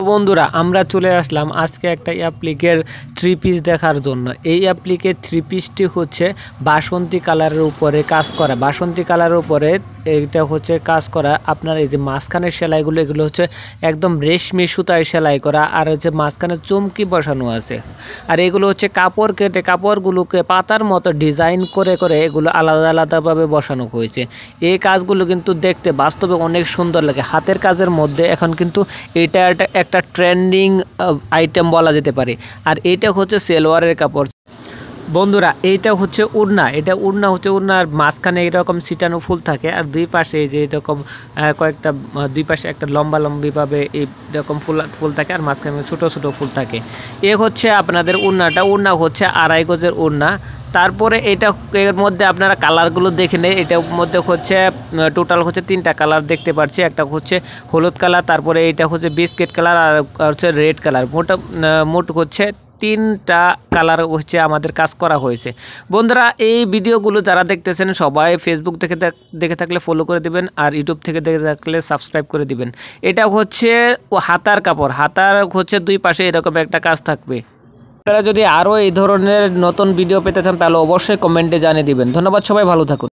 বন্ধুরা আমরা চলে আসলাম আজকে একটা অ্যাপ্লিকের থ্রি পিস দেখার জন্য। এই অ্যাপ্লিকের থ্রি পিসটি হচ্ছে বাসন্তী কালারের উপরে কাজ করা। বাসন্তী কালারের উপরে এটা হচ্ছে কাজ করা। আপনার এই যে মাঝখানের সেলাইগুলো এগুলো হচ্ছে একদম রেশমি সুতায় সেলাই করা, আর হচ্ছে মাঝখানে চুমকি বসানো আছে। আর এগুলো হচ্ছে কাপড় কেটে কাপড়গুলোকে পাতার মতো ডিজাইন করে করে এগুলো আলাদা আলাদাভাবে বসানো হয়েছে। এই কাজগুলো কিন্তু দেখতে বাস্তবে অনেক সুন্দর লাগে। হাতের কাজের মধ্যে এখন কিন্তু এটা একটা ট্রেন্ডিং আইটেম বলা যেতে পারে। আর এইটা হচ্ছে সেলোয়ারের কাপড়। বন্ধুরা এইটা হচ্ছে উড়না, এটা উড়না হচ্ছে উড়নার মাঝখানে এরকম ছিটানো ফুল থাকে, আর দুই পাশে এই যে এরকম কয়েকটা দুই পাশে একটা লম্বা লম্বিভাবে এইরকম ফুল থাকে, আর মাঝখানে ছোটো ছোটো ফুল থাকে। এ হচ্ছে আপনাদের উড়নাটা। উড়না হচ্ছে 2.5 গজের উড়না। তারপরে এটা এর মধ্যে আপনারা কালারগুলো দেখে নেই। এটার মধ্যে হচ্ছে টোটাল হচ্ছে 3টা কালার দেখতে পাচ্ছি। একটা হচ্ছে হলুদ কালার, তারপরে এটা হচ্ছে বিস্কিট কালার, আর হচ্ছে রেড কালার। মোট হচ্ছে 3টা কালার হচ্ছে আমাদের কাজ করা হয়েছে। বন্ধুরা এই ভিডিওগুলো যারা দেখতেছেন সবাই ফেসবুক থেকে দেখে থাকলে ফলো করে দিবেন, আর ইউটিউব থেকে দেখে থাকলে সাবস্ক্রাইব করে দিবেন। এটা হচ্ছে হাতার কাপড়। হাতার হচ্ছে দুই পাশে এরকম একটা কাজ থাকবে। আপনারা যদি আরও এই ধরনের নতুন ভিডিও পেতে চান তাহলে অবশ্যই কমেন্টে জানিয়ে দিবেন। ধন্যবাদ, সবাই ভালো থাকুন।